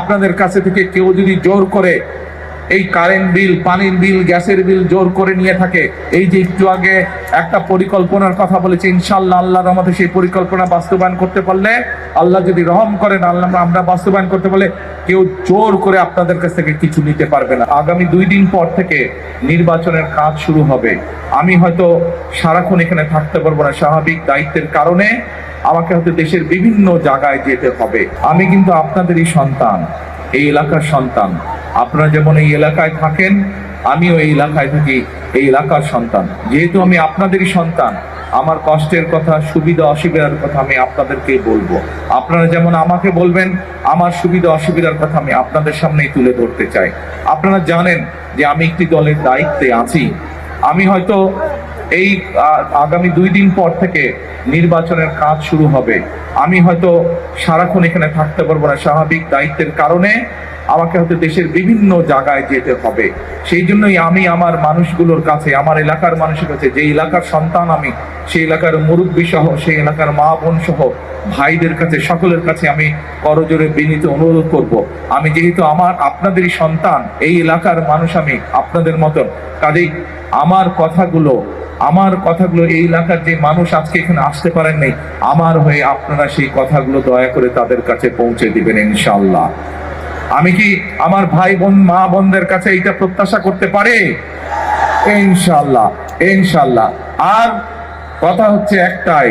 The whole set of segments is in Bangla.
আপনাদের কাছে থেকে কেউ যদি জোর করে এই কারেন্ট বিল, পানির বিল, গ্যাসের বিল জোর করে নিয়ে থাকে, এই যে একটু আগে একটা পরিকল্পনার কথা বলেছে, ইনশাআল্লাহ আল্লাহর রহমতে সেই পরিকল্পনা বাস্তবায়ন করতে পারলে, আল্লাহ যদি রহম করেন, আল্লাহ আমরা বাস্তবায়ন করতে পারলে কেউ জোর করে আপনাদের কাছ থেকে কিছু নিতে পারবে না। আগামী 2 দিন পর থেকে নির্বাচনের কাজ শুরু হবে। আমি হয়তো সারাক্ষণ এখানে থাকতে পারবো না, স্বাভাবিক দায়িত্বের কারণে আমাকে হয়তো দেশের বিভিন্ন জায়গায় যেতে হবে। আমি কিন্তু আপনাদেরই সন্তান, এই এলাকার সন্তান। আপনারা যেমন এই এলাকায় থাকেন, আমিও এই এলাকায় থাকি, এই এলাকার সন্তান। যেহেতু আমি আপনাদেরই সন্তান, আমার কষ্টের কথা, সুবিধা অসুবিধার কথা আমি আপনাদেরকে বলবো। আপনারা যেমন আমাকে বলবেন, আমার সুবিধা অসুবিধার কথা আমি আপনাদের সামনেই তুলে ধরতে চাই। আপনারা জানেন যে আমি একটি দলের দায়িত্বে আছি। আমি হয়তো এই আগামী 2 দিন পর থেকে নির্বাচনের কাজ শুরু হবে। আমি হয়তো সারাক্ষণ এখানে থাকতে পারবো না, স্বাভাবিক দায়িত্বের কারণে আমাকে হয়তো দেশের বিভিন্ন জায়গায় যেতে হবে। সেই জন্যই আমি আমার মানুষগুলোর কাছে, আমার এলাকার মানুষের কাছে, যে এলাকার সন্তান আমি, সেই এলাকার মুরব্বী সহ, সেই এলাকার মা বোন সহ ভাইদের কাছে, সকলের কাছে আমি করজোরে বিনীত অনুরোধ করব। আমি যেহেতু আপনাদেরই সন্তান, এই এলাকার মানুষ আমি আপনাদের মতন, কাজেই আমার কথাগুলো এই এলাকার যে মানুষ আজকে এখানে আসতে পারেন নাই, আমার হয়ে আপনারা সেই কথাগুলো দয়া করে তাদের কাছে পৌঁছে দিবেন ইনশাআল্লাহ। আমি কি আমার ভাই বোন, মা বোনদের কাছে এইটা প্রত্যাশা করতে পারি? ইনশাআল্লাহ, ইনশাআল্লাহ। আর কথা হচ্ছে একটাই,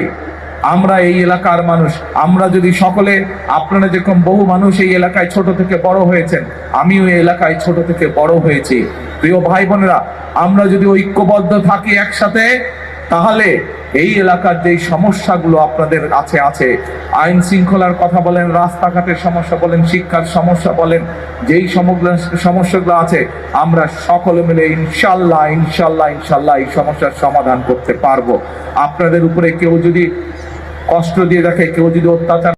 আমরা এই এলাকার মানুষ, আমরা যদি সকলে, আপনারা যেরকম বহু মানুষ এই এলাকায় ছোট থেকে বড় হয়েছেন, আমিও এই এলাকায় ছোট থেকে বড় হয়েছি। প্রিয় ভাই বোনেরা, আমরা যদি ঐক্যবদ্ধ থাকি একসাথে, তাহলে এই এলাকার যে সমস্যাগুলো আপনাদের আছে, আইন শৃঙ্খলার কথা বলেন, রাস্তাঘাটের সমস্যা বলেন, শিক্ষার সমস্যা বলেন, যেই সমস্যাগুলো আছে, আমরা সকলে মিলে ইনশাআল্লাহ এই সমস্যার সমাধান করতে পারবো। আপনাদের উপরে কেউ যদি কষ্ট দিয়ে রাখে, কেউ যদি অত্যাচার